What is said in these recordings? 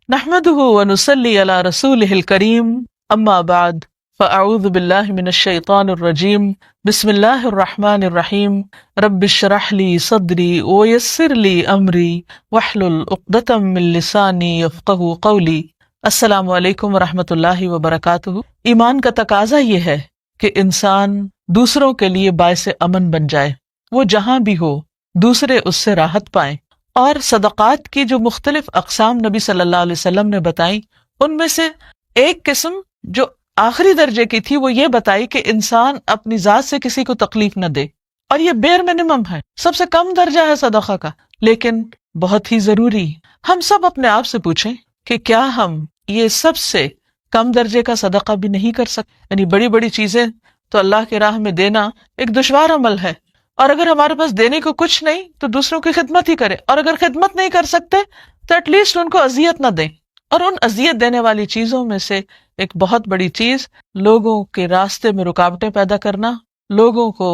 نحمده ونصلي على رسوله الكريم اما بعد فاعوذ بالله من الشيطان الرجيم بسم الله الرحمن الرحيم رب اشرح لي صدري ويسر لي امري واحلل عقدة من لساني يفقهوا قولي۔ السلام علیکم ورحمۃ اللہ وبرکاتہ۔ ایمان کا تقاضا یہ ہے کہ انسان دوسروں کے لیے باعث امن بن جائے، وہ جہاں بھی ہو دوسرے اس سے راحت پائیں، اور صدقات کی جو مختلف اقسام نبی صلی اللہ علیہ وسلم نے بتائی، ان میں سے ایک قسم جو آخری درجے کی تھی وہ یہ بتائی کہ انسان اپنی ذات سے کسی کو تکلیف نہ دے، اور یہ بیر منیمم ہے، سب سے کم درجہ ہے صدقہ کا، لیکن بہت ہی ضروری۔ ہم سب اپنے آپ سے پوچھیں کہ کیا ہم یہ سب سے کم درجے کا صدقہ بھی نہیں کر سکتے؟ یعنی بڑی بڑی چیزیں تو اللہ کے راہ میں دینا ایک دشوار عمل ہے، اور اگر ہمارے پاس دینے کو کچھ نہیں تو دوسروں کی خدمت ہی کرے، اور اگر خدمت نہیں کر سکتے تو ایٹ لیسٹ ان کو اذیت نہ دیں۔ اور ان اذیت دینے والی چیزوں میں سے ایک بہت بڑی چیز لوگوں کے راستے میں رکاوٹیں پیدا کرنا، لوگوں کو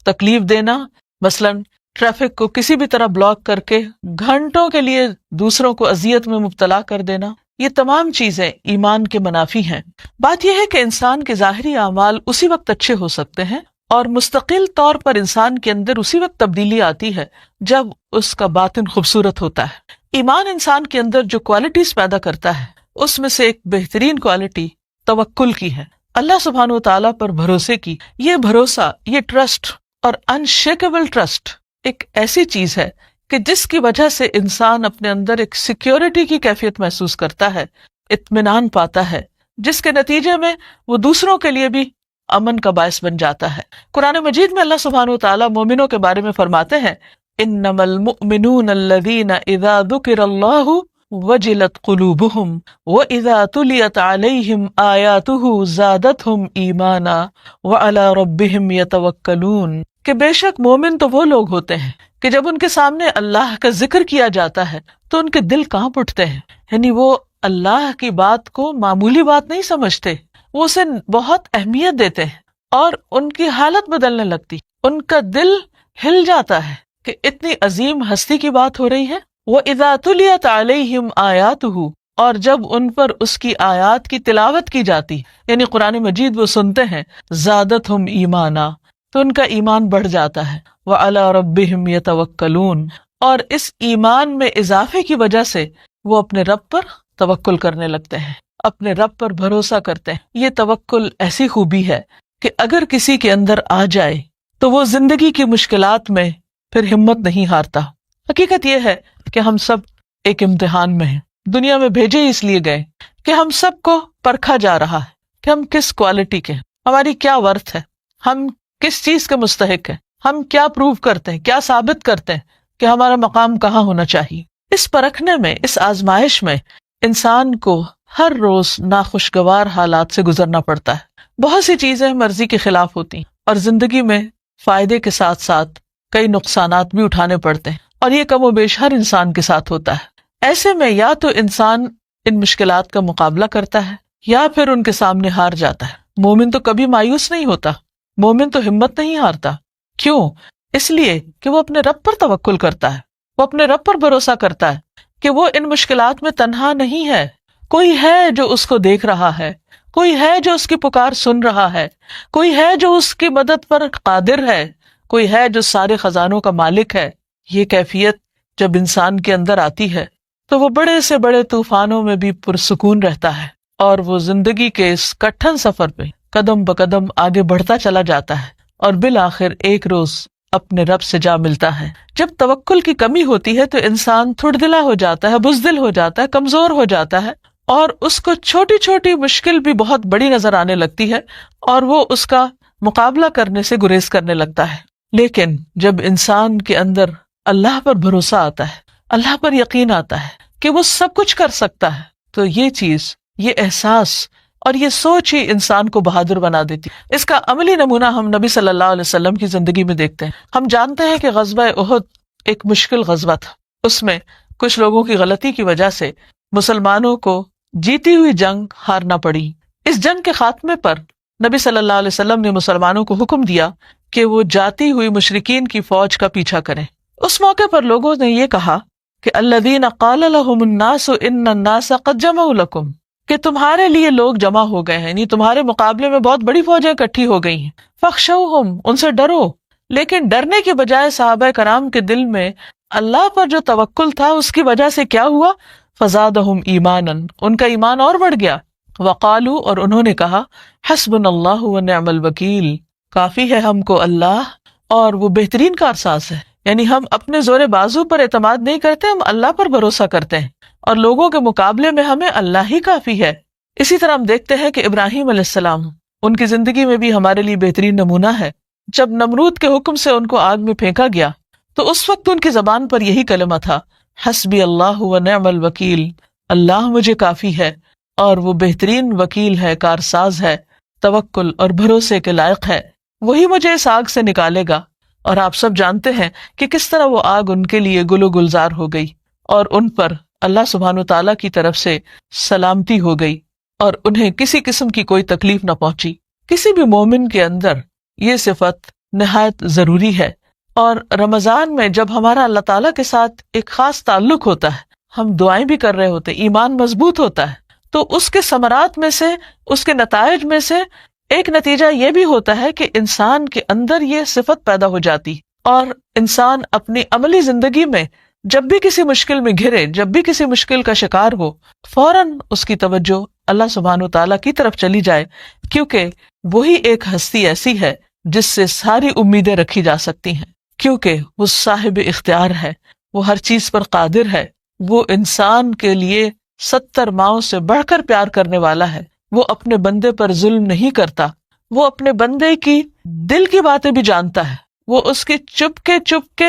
تکلیف دینا، مثلا ٹریفک کو کسی بھی طرح بلاک کر کے گھنٹوں کے لیے دوسروں کو اذیت میں مبتلا کر دینا، یہ تمام چیزیں ایمان کے منافی ہیں۔ بات یہ ہے کہ انسان کے ظاہری اعمال اسی وقت اچھے ہو سکتے ہیں اور مستقل طور پر انسان کے اندر اسی وقت تبدیلی آتی ہے جب اس کا باطن خوبصورت ہوتا ہے۔ ایمان انسان کے اندر جو کوالٹیز پیدا کرتا ہے اس میں سے ایک بہترین کوالٹی توکل کی ہے، اللہ سبحانہ و تعالیٰ پر بھروسے کی۔ یہ بھروسہ، یہ ٹرسٹ اور انشیکیبل ٹرسٹ ایک ایسی چیز ہے کہ جس کی وجہ سے انسان اپنے اندر ایک سیکیورٹی کی کیفیت محسوس کرتا ہے، اطمینان پاتا ہے، جس کے نتیجے میں وہ دوسروں کے لیے بھی امن کا باعث بن جاتا ہے۔ قرآن مجید میں اللہ سبحانہ وتعالیٰ مومنوں کے بارے میں فرماتے ہیں، انما المؤمنون الذین اذا ذکر اللہ وجلت قلوبہم واذا تلیت علیہم آیاتہ زادتہم ایمانا وعلی ربہم یتوکلون، کہ بے شک مومن تو وہ لوگ ہوتے ہیں کہ جب ان کے سامنے اللہ کا ذکر کیا جاتا ہے تو ان کے دل کانپ اٹھتے ہیں، یعنی وہ اللہ کی بات کو معمولی بات نہیں سمجھتے، وہ اسے بہت اہمیت دیتے ہیں، اور ان کی حالت بدلنے لگتی، ان کا دل ہل جاتا ہے کہ اتنی عظیم ہستی کی بات ہو رہی ہے۔ وَإِذَا تُلِيَتْ عَلَيْهِمْ آيَاتُهُ، اور جب ان پر اس کی آیات کی تلاوت کی جاتی، یعنی قرآن مجید وہ سنتے ہیں، زادتہم ایمانا، تو ان کا ایمان بڑھ جاتا ہے، وَعَلَى رَبِّهِمْ يَتَوَكَّلُونَ، اور اس ایمان میں اضافے کی وجہ سے وہ اپنے رب پر توکل کرنے لگتے ہیں، اپنے رب پر بھروسہ کرتے ہیں۔ یہ توکل ایسی خوبی ہے کہ اگر کسی کے اندر آ جائے تو وہ زندگی کی مشکلات میں پھر ہمت نہیں ہارتا۔ حقیقت یہ ہے کہ ہم سب ایک امتحان میں ہیں، دنیا میں بھیجے اس لیے گئے کہ ہم سب کو پرکھا جا رہا ہے کہ ہم کس کوالٹی کے ہیں، ہماری کیا ورتھ ہے، ہم کس چیز کے مستحق ہیں، ہم کیا پروو کرتے ہیں، کیا ثابت کرتے ہیں کہ ہمارا مقام کہاں ہونا چاہیے۔ اس پرکھنے میں، اس آزمائش میں انسان کو ہر روز ناخوشگوار حالات سے گزرنا پڑتا ہے، بہت سی چیزیں مرضی کے خلاف ہوتی ہیں، اور زندگی میں فائدے کے ساتھ ساتھ کئی نقصانات بھی اٹھانے پڑتے ہیں، اور یہ کم و بیش ہر انسان کے ساتھ ہوتا ہے۔ ایسے میں یا تو انسان ان مشکلات کا مقابلہ کرتا ہے یا پھر ان کے سامنے ہار جاتا ہے۔ مومن تو کبھی مایوس نہیں ہوتا، مومن تو ہمت نہیں ہارتا۔ کیوں؟ اس لیے کہ وہ اپنے رب پر توکل کرتا ہے، وہ اپنے رب پر بھروسہ کرتا ہے کہ وہ ان مشکلات میں تنہا نہیں ہے، کوئی ہے جو اس کو دیکھ رہا ہے، کوئی ہے جو اس کی پکار سن رہا ہے، کوئی ہے جو اس کی مدد پر قادر ہے، کوئی ہے جو سارے خزانوں کا مالک ہے۔ یہ کیفیت جب انسان کے اندر آتی ہے تو وہ بڑے سے بڑے طوفانوں میں بھی پرسکون رہتا ہے، اور وہ زندگی کے اس کٹھن سفر پہ قدم بقدم آگے بڑھتا چلا جاتا ہے، اور بالآخر ایک روز اپنے رب سے جا ملتا ہے۔ جب توکل کی کمی ہوتی ہے تو انسان تھوڑ دلا ہو جاتا ہے، بزدل ہو جاتا ہے، کمزور ہو جاتا ہے، اور اس کو چھوٹی چھوٹی مشکل بھی بہت بڑی نظر آنے لگتی ہے، اور وہ اس کا مقابلہ کرنے سے گریز کرنے لگتا ہے۔ لیکن جب انسان کے اندر اللہ پر بھروسہ آتا ہے، اللہ پر یقین آتا ہے کہ وہ سب کچھ کر سکتا ہے، تو یہ چیز، یہ احساس اور یہ سوچ ہی انسان کو بہادر بنا دیتی۔ اس کا عملی نمونہ ہم نبی صلی اللہ علیہ وسلم کی زندگی میں دیکھتے ہیں۔ ہم جانتے ہیں کہ غزوہ احد ایک مشکل غزوہ تھا، اس میں کچھ لوگوں کی غلطی کی وجہ سے مسلمانوں کو جیتی ہوئی جنگ ہارنا پڑی۔ اس جنگ کے خاتمے پر نبی صلی اللہ علیہ وسلم نے مسلمانوں کو حکم دیا کہ وہ جاتی ہوئی مشرکین کی فوج کا پیچھا کریں۔ اس موقع پر لوگوں نے یہ کہا کہ الذین قال لهم الناس ان الناس قد جمعوا لكم، کہ تمہارے لیے لوگ جمع ہو گئے ہیں، یعنی تمہارے مقابلے میں بہت بڑی فوجیں اکٹھی ہو گئی ہیں، فاخشوہم، ان سے ڈرو۔ لیکن ڈرنے کی بجائے صحابہ کرام کے دل میں اللہ پر جو توکل تھا اس کی وجہ سے کیا ہوا؟ فزادہم ایمانا، ان کا ایمان اور بڑھ گیا۔ وقالو، اور انہوں نے کہا، حسبنا اللہ ونعم الوکیل، کافی ہے ہم کو اللہ اور وہ بہترین کارساز ہے۔ یعنی ہم اپنے زور بازو پر اعتماد نہیں کرتے، ہم اللہ پر بھروسہ کرتے ہیں، اور لوگوں کے مقابلے میں ہمیں اللہ ہی کافی ہے۔ اسی طرح ہم دیکھتے ہیں کہ ابراہیم علیہ السلام، ان کی زندگی میں بھی ہمارے لیے بہترین نمونہ ہے۔ جب نمرود کے حکم سے ان کو آگ میں پھینکا گیا تو اس وقت ان کی زبان پر یہی کلمہ تھا، حسبی اللہ ونعم الوکیل، اللہ مجھے کافی ہے اور وہ بہترین وکیل ہے، کارساز ہے، توکل اور بھروسے کے لائق ہے، وہی مجھے اس آگ سے نکالے گا۔ اور آپ سب جانتے ہیں کہ کس طرح وہ آگ ان کے لیے گل و گلزار ہو گئی اور ان پر اللہ سبحانہ تعالیٰ کی طرف سے سلامتی ہو گئی اور انہیں کسی قسم کی کوئی تکلیف نہ پہنچی۔ کسی بھی مومن کے اندر یہ صفت نہایت ضروری ہے، اور رمضان میں جب ہمارا اللہ تعالیٰ کے ساتھ ایک خاص تعلق ہوتا ہے، ہم دعائیں بھی کر رہے ہوتے، ایمان مضبوط ہوتا ہے، تو اس کے ثمرات میں سے، اس کے نتائج میں سے ایک نتیجہ یہ بھی ہوتا ہے کہ انسان کے اندر یہ صفت پیدا ہو جاتی، اور انسان اپنی عملی زندگی میں جب بھی کسی مشکل میں گھرے، جب بھی کسی مشکل کا شکار ہو، فوراً اس کی توجہ اللہ سبحانہ تعالیٰ کی طرف چلی جائے، کیونکہ وہی ایک ہستی ایسی ہے جس سے ساری امیدیں رکھی جا سکتی ہیں، کیونکہ وہ صاحب اختیار ہے، وہ ہر چیز پر قادر ہے، وہ انسان کے لیے 70 ماؤں سے بڑھ کر پیار کرنے والا ہے، وہ اپنے بندے پر ظلم نہیں کرتا، وہ اپنے بندے کی دل کی باتیں بھی جانتا ہے، وہ اس کے چپ کے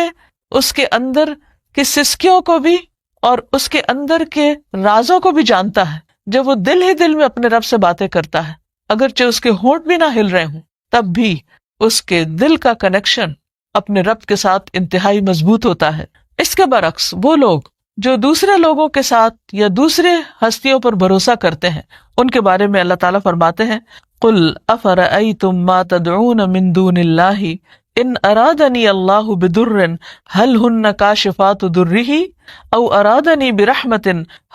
اس کے اندر کی سسکیوں کو بھی اور اس کے اندر کے رازوں کو بھی جانتا ہے۔ جب وہ دل ہی دل میں اپنے رب سے باتیں کرتا ہے، اگرچہ اس کے ہونٹ بھی نہ ہل رہے ہوں، تب بھی اس کے دل کا کنیکشن اپنے رب کے ساتھ انتہائی مضبوط ہوتا ہے۔ اس کے برعکس وہ لوگ جو دوسرے لوگوں کے ساتھ یا دوسرے ہستیوں پر بھروسہ کرتے ہیں، ان کے بارے میں اللہ تعالیٰ فرماتے ہیں، قُلْ أَفَرَأَيْتُم مَّا تَدْعُونَ مِن دُونِ اللَّهِ إِنْ أَرَادَنِي اللَّهُ بِضُرٍّ هَلْ هُنَّ كَاشِفَاتُ ضُرِّهِ أَوْ أَرَادَنِي بِرَحْمَةٍ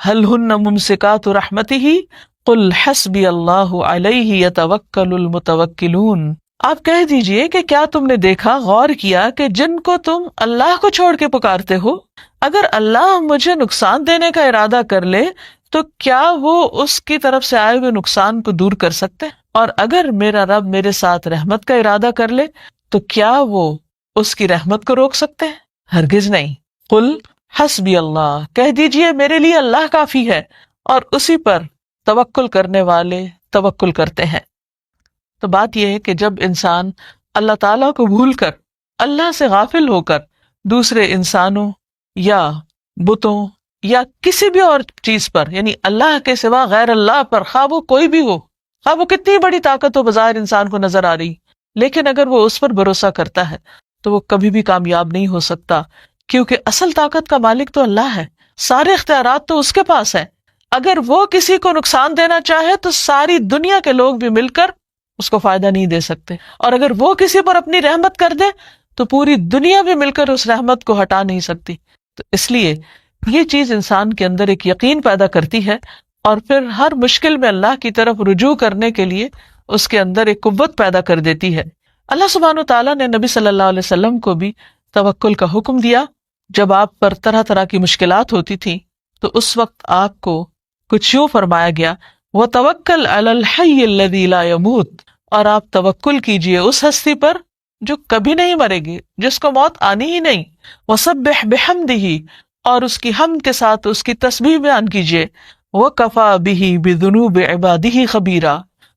هَلْ هُنَّ مُمْسِكَاتُ رَحْمَتِهِ قُلْ حَسْبِيَ اللَّهُ عَلَيْهِ يَتَوَكَّلُ الْمُتَوَكِّلُونَ۔ آپ کہہ دیجئے کہ کیا تم نے دیکھا، غور کیا کہ جن کو تم اللہ کو چھوڑ کے پکارتے ہو، اگر اللہ مجھے نقصان دینے کا ارادہ کر لے تو کیا وہ اس کی طرف سے آئے ہوئے نقصان کو دور کر سکتے؟ اور اگر میرا رب میرے ساتھ رحمت کا ارادہ کر لے تو کیا وہ اس کی رحمت کو روک سکتے ہیں؟ ہرگز نہیں۔ قل حسبی اللہ، کہہ دیجئے میرے لیے اللہ کافی ہے، اور اسی پر توکل کرنے والے توکل کرتے ہیں۔ تو بات یہ ہے کہ جب انسان اللہ تعالیٰ کو بھول کر، اللہ سے غافل ہو کر دوسرے انسانوں یا بتوں یا کسی بھی اور چیز پر، یعنی اللہ کے سوا غیر اللہ پر، خواہ وہ کوئی بھی ہو، خواہ وہ کتنی بڑی طاقت ہو بظاہر انسان کو نظر آ رہی، لیکن اگر وہ اس پر بھروسہ کرتا ہے تو وہ کبھی بھی کامیاب نہیں ہو سکتا، کیونکہ اصل طاقت کا مالک تو اللہ ہے، سارے اختیارات تو اس کے پاس ہیں۔ اگر وہ کسی کو نقصان دینا چاہے تو ساری دنیا کے لوگ بھی مل کر اس کو فائدہ نہیں دے سکتے، اور اگر وہ کسی پر اپنی رحمت کر دے تو پوری دنیا بھی مل کر اس رحمت کو ہٹا نہیں سکتی۔ تو اس لیے یہ چیز انسان کے اندر ایک یقین پیدا کرتی ہے، اور پھر ہر مشکل میں اللہ کی طرف رجوع کرنے کے لیے اس کے اندر ایک قوت پیدا کر دیتی ہے۔ اللہ سبحانہ تعالیٰ نے نبی صلی اللہ علیہ وسلم کو بھی توکل کا حکم دیا۔ جب آپ پر طرح طرح کی مشکلات ہوتی تھی تو اس وقت آپ کو کچھ یوں فرمایا گیا، وَتَوَكَّلْ عَلَى الْحَيِّ الَّذِي لَا يَمُوتُ، اور آپ توکل کیجئے اس ہستی پر جو کبھی نہیں مرے گی، جس کو موت آنی ہی نہیں، وَسَبِّحْ بِحَمْدِهِ، اور اس کی حمد کے ساتھ اس کی تسبیح بیان کیجئے، وَكَفَى بِهِ بِذُنُوبِ عِبَادِهِ خَبِيرًا،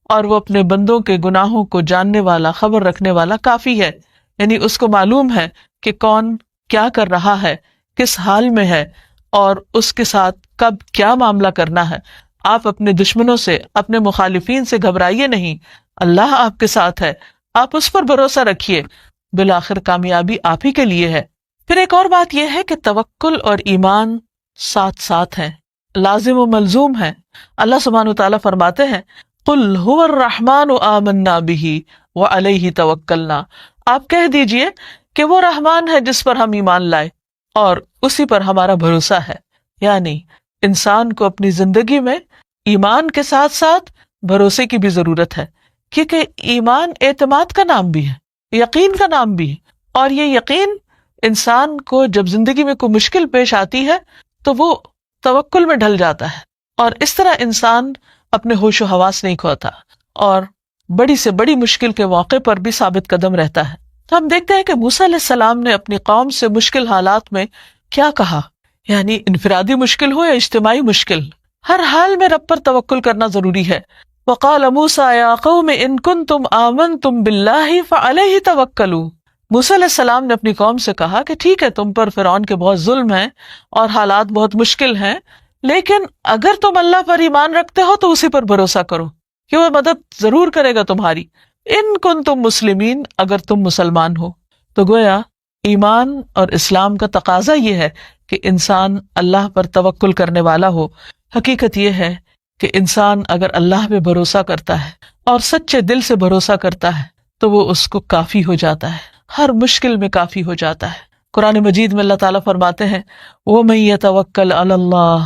اور وہ اپنے بندوں کے گناہوں کو جاننے والا، خبر رکھنے والا کافی ہے، یعنی اس کو معلوم ہے کہ کون کیا کر رہا ہے، کس حال میں ہے، اور اس کے ساتھ کب کیا معاملہ کرنا ہے۔ آپ اپنے دشمنوں سے، اپنے مخالفین سے گھبرائیے نہیں، اللہ آپ کے ساتھ ہے، آپ اس پر بھروسہ رکھیے، بالآخر کامیابی آپ ہی کے لیے ہے۔ پھر ایک اور بات یہ ہے کہ توکل اور ایمان ساتھ ساتھ ہیں، لازم و ملزوم ہیں۔ اللہ سبحانہ تعالیٰ فرماتے ہیں، قُلْ هُوَ الرَّحْمَنُ آمَنَّا بِهِ وَعَلَيْهِ تَوَكَّلْنَا، آپ کہہ دیجئے کہ وہ رحمان ہے جس پر ہم ایمان لائے، اور اسی پر ہمارا بھروسہ ہے. یعنی انسان کو اپنی زندگی میں ایمان کے ساتھ ساتھ بھروسے کی بھی ضرورت ہے، کیونکہ ایمان اعتماد کا نام بھی ہے، یقین کا نام بھی ہے. اور یہ یقین انسان کو جب زندگی میں کوئی مشکل پیش آتی ہے تو وہ توکل میں ڈھل جاتا ہے، اور اس طرح انسان اپنے ہوش و حواس نہیں کھوتا اور بڑی سے بڑی مشکل کے موقع پر بھی ثابت قدم رہتا ہے. تو ہم دیکھتے ہیں کہ موسیٰ علیہ السلام نے اپنی قوم سے مشکل حالات میں کیا کہا. یعنی انفرادی مشکل ہو یا اجتماعی مشکل، ہر حال میں رب پر توکل کرنا ضروری ہے. وقال موسیٰ یا قوم ان کنتم آمنتم باللہ فعلیہ توکلوا. موسیٰ علیہ السلام نے اپنی قوم سے کہا کہ ٹھیک ہے، تم پر فرعون کے بہت ظلم ہیں اور حالات بہت مشکل ہیں، لیکن اگر تم اللہ پر ایمان رکھتے ہو تو اسی پر بھروسہ کرو کہ وہ مدد ضرور کرے گا تمہاری. ان کنتم مسلمین، اگر تم مسلمان ہو. تو گویا ایمان اور اسلام کا تقاضا یہ ہے کہ انسان اللہ پر توکل کرنے والا ہو. حقیقت یہ ہے کہ انسان اگر اللہ پہ بھروسہ کرتا ہے اور سچے دل سے بھروسہ کرتا ہے تو وہ اس کو کافی ہو جاتا ہے، ہر مشکل میں کافی ہو جاتا ہے. قرآن مجید میں اللہ تعالیٰ فرماتے ہیں وَمَن يَتَوَكَّلْ عَلَى اللَّهِ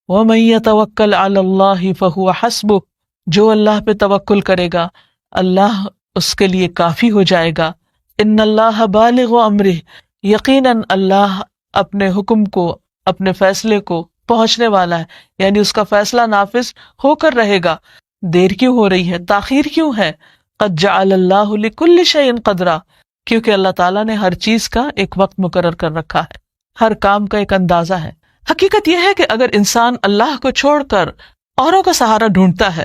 وَمَن يَتَوَكَّلْ عَلَى اللَّهِ فَهُوَ حَسْبُهُ. جو اللہ پہ توکل کرے گا اللہ اس کے لیے کافی ہو جائے گا. ان اللہ بالغ امرہ، یقیناً اللہ اپنے حکم کو، اپنے فیصلے کو پہنچنے والا ہے، یعنی اس کا فیصلہ نافذ ہو کر رہے گا. دیر کیوں ہو رہی ہے، تاخیر کیوں ہے؟ قد جعل اللہ لکل شیء قدرا، کیونکہ اللہ تعالیٰ نے ہر چیز کا ایک وقت مقرر کر رکھا ہے، ہر کام کا ایک اندازہ ہے. حقیقت یہ ہے کہ اگر انسان اللہ کو چھوڑ کر اوروں کا سہارا ڈھونڈتا ہے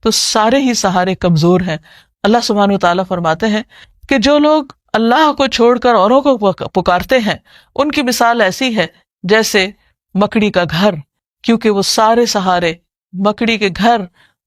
تو سارے ہی سہارے کمزور ہیں. اللہ سبحانہ و تعالیٰ فرماتے ہیں کہ جو لوگ اللہ کو چھوڑ کر اوروں کو پکارتے ہیں ان کی مثال ایسی ہے جیسے مکڑی کا گھر، کیونکہ وہ سارے سہارے مکڑی کے گھر،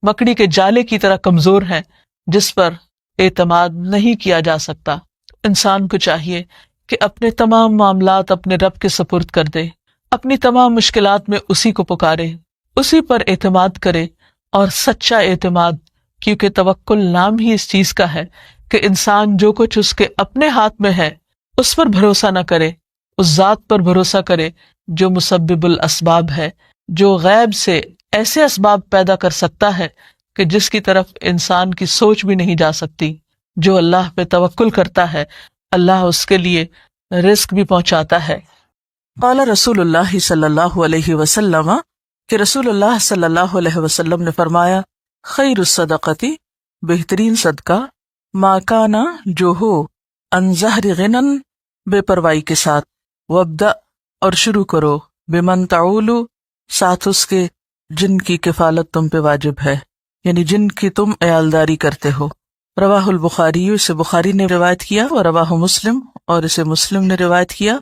مکڑی کے جالے کی طرح کمزور ہیں جس پر اعتماد نہیں کیا جا سکتا. انسان کو چاہیے کہ اپنے تمام معاملات اپنے رب کے سپرد کر دے، اپنی تمام مشکلات میں اسی کو پکارے، اسی پر اعتماد کرے، اور سچا اعتماد، کیونکہ توکل نام ہی اس چیز کا ہے کہ انسان جو کچھ اس کے اپنے ہاتھ میں ہے اس پر بھروسہ نہ کرے، اس ذات پر بھروسہ کرے جو مسبب الاسباب ہے، جو غیب سے ایسے اسباب پیدا کر سکتا ہے کہ جس کی طرف انسان کی سوچ بھی نہیں جا سکتی. جو اللہ پہ توکل کرتا ہے اللہ اس کے لیے رزق بھی پہنچاتا ہے. قال رسول اللہ صلی اللہ علیہ وسلم، کہ رسول اللہ صلی اللہ علیہ وسلم نے فرمایا خیر الصدقتی، بہترین صدقہ، ما کانا، جو ہو، عن ظہر غنن، بے پروائی کے ساتھ، وابدأ، اور شروع کرو، بمن تعول، ساتھ اس کے جن کی کفالت تم پہ واجب ہے، یعنی جن کی تم عیالداری کرتے ہو. رواہ البخاری، اسے بخاری نے روایت کیا، اور رواہ مسلم، اور اسے مسلم نے روایت کیا.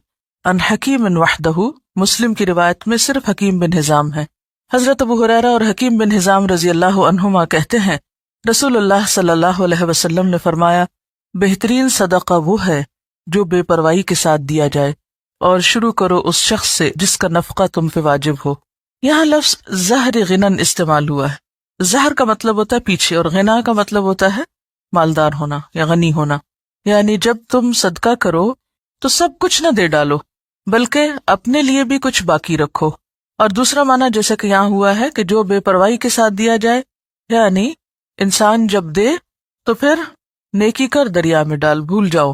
عن حکیم وحدہ، مسلم کی روایت میں صرف حکیم بن حزام ہے. حضرت ابو ہریرہ اور حکیم بن حزام رضی اللہ عنہما کہتے ہیں رسول اللہ صلی اللہ علیہ وسلم نے فرمایا بہترین صدقہ وہ ہے جو بے پرواہی کے ساتھ دیا جائے، اور شروع کرو اس شخص سے جس کا نفقہ تم پہ واجب ہو. یہاں لفظ زہر غنن استعمال ہوا ہے. زہر کا مطلب ہوتا ہے پیچھے، اور غنا کا مطلب ہوتا ہے مالدار ہونا یا غنی ہونا. یعنی جب تم صدقہ کرو تو سب کچھ نہ دے ڈالو بلکہ اپنے لیے بھی کچھ باقی رکھو. اور دوسرا معنی جیسے کہ یہاں ہوا ہے کہ جو بے پرواہی کے ساتھ دیا جائے، یعنی انسان جب دے تو پھر نیکی کر دریا میں ڈال، بھول جاؤ.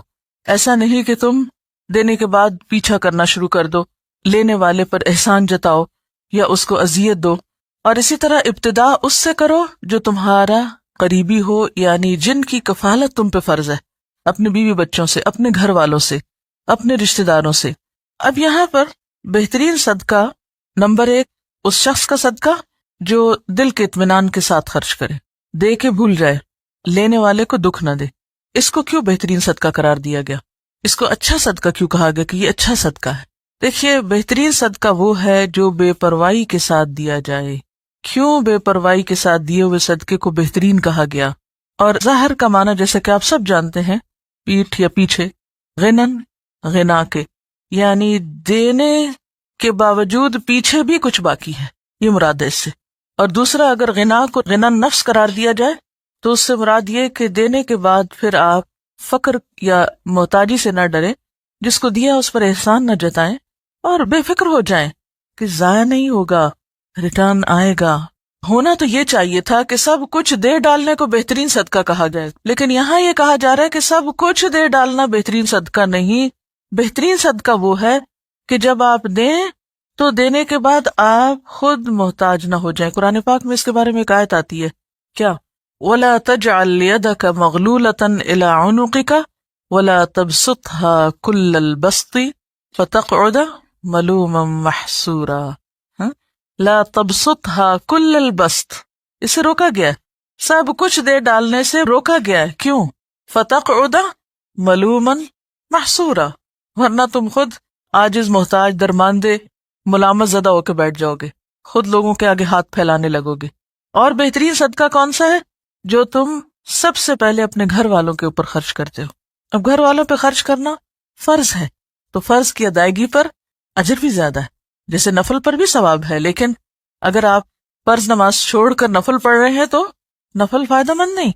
ایسا نہیں کہ تم دینے کے بعد پیچھا کرنا شروع کر دو، لینے والے پر احسان جتاؤ یا اس کو اذیت دو. اور اسی طرح ابتدا اس سے کرو جو تمہارا قریبی ہو، یعنی جن کی کفالت تم پہ فرض ہے، اپنے بیوی بچوں سے، اپنے گھر والوں سے، اپنے رشتہ داروں سے. اب یہاں پر بہترین صدقہ، نمبر 1 اس شخص کا صدقہ جو دل کے اطمینان کے ساتھ خرچ کرے، دے کے بھول جائے، لینے والے کو دکھ نہ دے. اس کو کیوں بہترین صدقہ قرار دیا گیا؟ اس کو اچھا صدقہ کیوں کہا گیا کہ یہ اچھا صدقہ ہے؟ دیکھیے، بہترین صدقہ وہ ہے جو بے پرواہی کے ساتھ دیا جائے. کیوں بے پرواہی کے ساتھ دیے ہوئے صدقے کو بہترین کہا گیا؟ اور ظاہر کا معنی جیسے کہ آپ سب جانتے ہیں، پیٹھ یا پیچھے، غنن، غنا کے، یعنی دینے کے باوجود پیچھے بھی کچھ باقی ہے، یہ مراد ہے اس سے. اور دوسرا، اگر غنا کو غنا نفس قرار دیا جائے تو اس سے مراد یہ کہ دینے کے بعد پھر آپ فقر یا محتاجی سے نہ ڈریں، جس کو دیا اس پر احسان نہ جتائیں، اور بے فکر ہو جائیں کہ ضائع نہیں ہوگا، ریٹرن آئے گا. ہونا تو یہ چاہیے تھا کہ سب کچھ دے ڈالنے کو بہترین صدقہ کہا جائے، لیکن یہاں یہ کہا جا رہا ہے کہ سب کچھ دے ڈالنا بہترین صدقہ نہیں. بہترین صدقہ وہ ہے کہ جب آپ دیں تو دینے کے بعد آپ خود محتاج نہ ہو جائیں. قرآن پاک میں اس کے بارے میں ایک آیت آتی ہے، کیا؟ وَلَا تَجْعَلْ يَدَكَ مَغْلُولَةً إِلَىٰ عُنُقِكَ وَلَا تَبْسُطْهَا كُلَّ الْبَسْطِ فَتَقْعُدَ مَلُومًا مَحْسُورًا. لا تبسطها كل البسط، اسے روکا گیا ہے، سب کچھ دے ڈالنے سے روکا گیا ہے. کیوں؟ فتقعد ملوما محسورا، ورنہ تم خود عاجز، محتاج، درماندے، ملامت زدہ ہو کے بیٹھ جاؤ گے، خود لوگوں کے آگے ہاتھ پھیلانے لگو گے. اور بہترین صدقہ کون سا ہے؟ جو تم سب سے پہلے اپنے گھر والوں کے اوپر خرچ کرتے ہو. اب گھر والوں پہ خرچ کرنا فرض ہے، تو فرض کی ادائیگی پر اجر بھی زیادہ ہے، جیسے نفل پر بھی ثواب ہے. لیکن اگر آپ فرض نماز چھوڑ کر نفل پڑھ رہے ہیں تو نفل فائدہ مند نہیں،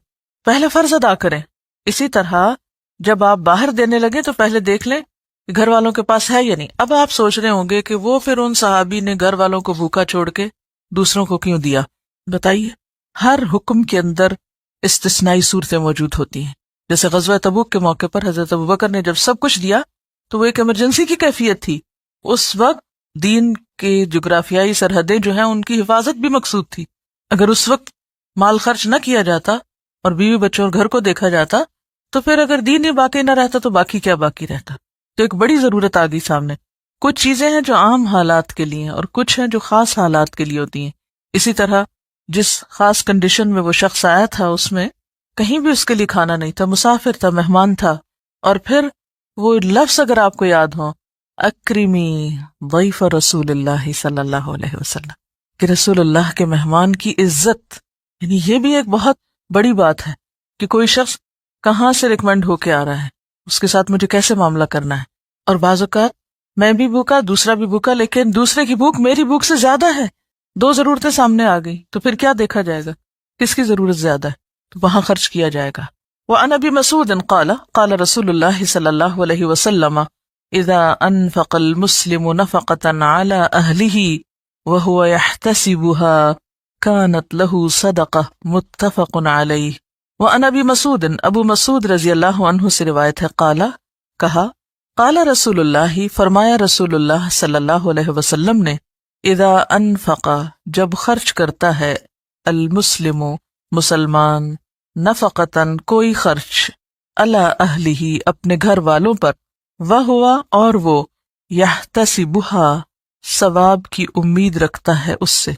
پہلے فرض ادا کریں. اسی طرح جب آپ باہر دینے لگے تو پہلے دیکھ لیں کہ گھر والوں کے پاس ہے یا نہیں. اب آپ سوچ رہے ہوں گے کہ وہ پھر ان صحابی نے گھر والوں کو بھوکا چھوڑ کے دوسروں کو کیوں دیا؟ بتائیے، ہر حکم کے اندر استثنائی صورتیں موجود ہوتی ہیں. جیسے غزوہ تبوک کے موقع پر حضرت ابوبکر نے جب سب کچھ دیا تو وہ ایک ایمرجنسی کی کیفیت تھی. اس وقت دین کے جغرافیائی سرحدیں جو ہیں ان کی حفاظت بھی مقصود تھی. اگر اس وقت مال خرچ نہ کیا جاتا اور بیوی بچوں اور گھر کو دیکھا جاتا تو پھر اگر دین ہی باقی نہ رہتا تو باقی کیا باقی رہتا. تو ایک بڑی ضرورت آ گئی سامنے. کچھ چیزیں ہیں جو عام حالات کے لیے ہیں اور کچھ ہیں جو خاص حالات کے لیے ہوتی ہیں. اسی طرح جس خاص کنڈیشن میں وہ شخص آیا تھا اس میں کہیں بھی اس کے لیے کھانا نہیں تھا، مسافر تھا، مہمان تھا. اور پھر وہ لفظ اگر آپ کو یاد ہو، اکرمی ضیف رسول اللہ صلی اللہ علیہ وسلم، کہ رسول اللہ کے مہمان کی عزت، یعنی یہ بھی ایک بہت بڑی بات ہے کہ کوئی شخص کہاں سے ریکمینڈ ہو کے آ رہا ہے، اس کے ساتھ مجھے کیسے معاملہ کرنا ہے. اور بعض اوقات میں بھی بھوکا، دوسرا بھی بھوکا، لیکن دوسرے کی بھوک میری بھوک سے زیادہ ہے، دو ضرورتیں سامنے آ گئی، تو پھر کیا دیکھا جائے گا؟ کس کی ضرورت زیادہ ہے، تو وہاں خرچ کیا جائے گا. وعن ابی مسعود قال قال رسول اللہ صلی اللہ علیہ وسلم اذا انفق المسلم نفقة على اهله وهو يحتسبها كانت له صدقة متفق علیہ. وعن ابی مسعود، ابو مسعود رضی اللہ عنہ سے روایت ہے، قال، کہا، قال رسول اللہ، فرمایا رسول اللہ صلی اللہ علیہ وسلم نے، اذا انفق، جب خرچ کرتا ہے، المسلم، مسلمان، نفقتاً، کوئی خرچ، علی اہلہ، اپنے گھر والوں پر، وہوا، اور وہ، یحتسبھا، ثواب کی امید رکھتا ہے اس سے،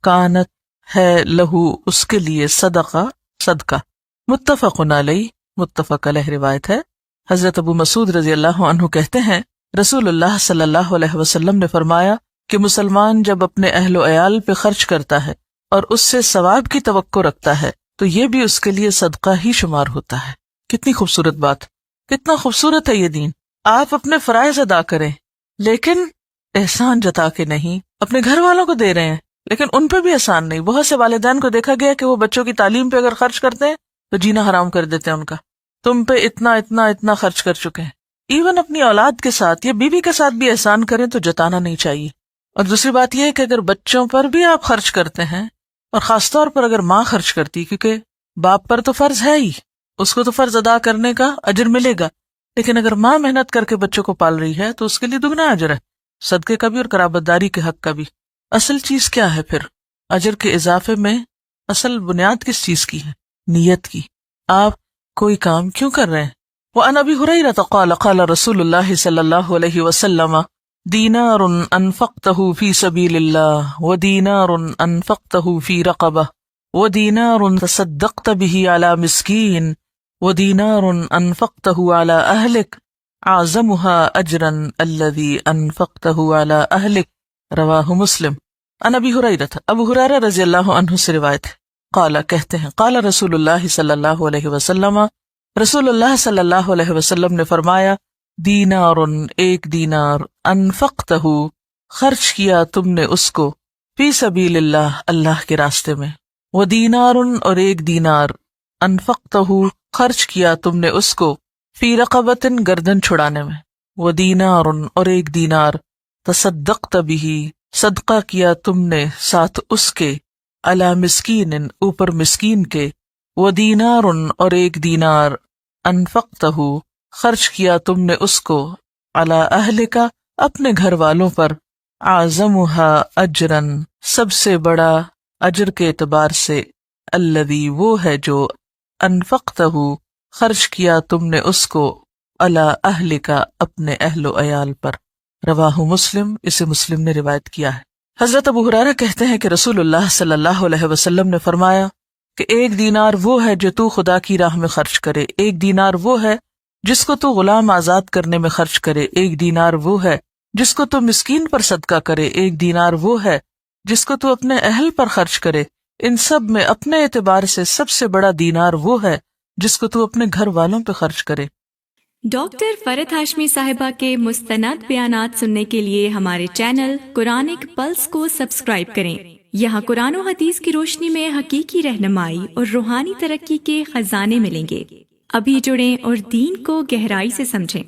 کانت، ہے، لہو، اس کے لیے، صدقہ، صدقہ. متفق علیہ، متفق علیہ روایت ہے. حضرت ابو مسعود رضی اللہ عنہ کہتے ہیں رسول اللہ صلی اللہ علیہ وسلم نے فرمایا کہ مسلمان جب اپنے اہل و عیال پہ خرچ کرتا ہے اور اس سے ثواب کی توقع رکھتا ہے تو یہ بھی اس کے لیے صدقہ ہی شمار ہوتا ہے. کتنی خوبصورت بات، کتنا خوبصورت ہے یہ دین. آپ اپنے فرائض ادا کریں لیکن احسان جتا کے نہیں. اپنے گھر والوں کو دے رہے ہیں لیکن ان پہ بھی احسان نہیں. بہت سے والدین کو دیکھا گیا کہ وہ بچوں کی تعلیم پہ اگر خرچ کرتے ہیں تو جینا حرام کر دیتے ہیں ان کا. تم پہ اتنا اتنا اتنا خرچ کر چکے ہیں. ایون اپنی اولاد کے ساتھ یا بیوی کے ساتھ بھی احسان کریں تو جتانا نہیں چاہیے. اور دوسری بات یہ ہے کہ اگر بچوں پر بھی آپ خرچ کرتے ہیں، اور خاص طور پر اگر ماں خرچ کرتی، کیونکہ باپ پر تو فرض ہے ہی، اس کو تو فرض ادا کرنے کا اجر ملے گا، لیکن اگر ماں محنت کر کے بچوں کو پال رہی ہے تو اس کے لیے دگنا اجر ہے، صدقے کا بھی اور قرابت داری کے حق کا بھی. اصل چیز کیا ہے پھر اجر کے اضافے میں؟ اصل بنیاد کس چیز کی ہے؟ نیت کی. آپ کوئی کام کیوں کر رہے ہیں؟ وعن ابی ہریرہ قال قال رسول اللہ صلی اللہ علیہ وسلم دینار انفقته فی سبیل اللہ ودینار انفقته فی رقبہ ودینار تصدقت به علی مسکین ودینار انفقته علی اہلک اعظمها اجرا الذی انفقته علی اہلک. رواہ مسلم. عن ابی ہریرہ، ابو ہریرہ رضی اللہ عنہ سے روایت ہے، قال، کہتے ہیں، قال رسول اللہ صلی اللہ علیہ وسلم، رسول اللہ صلی اللہ علیہ وسلم نے فرمایا، دینار، ایک دینار، انفقتہ، خرچ کیا تم نے اس کو، فی سبیل اللہ، اللہ کے راستے میں، ودینار، اور ایک دینار، انفقتہ، خرچ کیا تم نے اس کو، فی رقبۃ، گردن چھڑانے میں، ودینار، اور ایک دینار، تصدقت به صدقہ کیا تم نے ساتھ اس کے، علی مسکین اوپر مسکین کے، ودینار اور ایک دینار، انفقتہ خرچ کیا تم نے اس کو، علی اہلک اپنے گھر والوں پر، اعظمها اجرا سب سے بڑا اجر کے اعتبار سے، الذی وہ ہے جو، انفقتہ خرچ کیا تم نے اس کو، علی اہلک اپنے اہل و عیال پر۔ رواہ مسلم، اسے مسلم نے روایت کیا ہے۔ حضرت ابو ہریرہ کہتے ہیں کہ رسول اللہ صلی اللہ علیہ وسلم نے فرمایا کہ ایک دینار وہ ہے جو تو خدا کی راہ میں خرچ کرے، ایک دینار وہ ہے جس کو تو غلام آزاد کرنے میں خرچ کرے، ایک دینار وہ ہے جس کو تو مسکین پر صدقہ کرے، ایک دینار وہ ہے جس کو تو اپنے اہل پر خرچ کرے، ان سب میں اپنے اعتبار سے سب سے بڑا دینار وہ ہے جس کو تو اپنے گھر والوں پہ خرچ کرے۔ ڈاکٹر فرحت ہاشمی صاحبہ کے مستند بیانات سننے کے لیے ہمارے چینل قرآنک پلس کو سبسکرائب کریں۔ یہاں قرآن و حدیث کی روشنی میں حقیقی رہنمائی اور روحانی ترقی کے خزانے ملیں گے۔ ابھی جڑیں اور دین کو گہرائی سے سمجھیں۔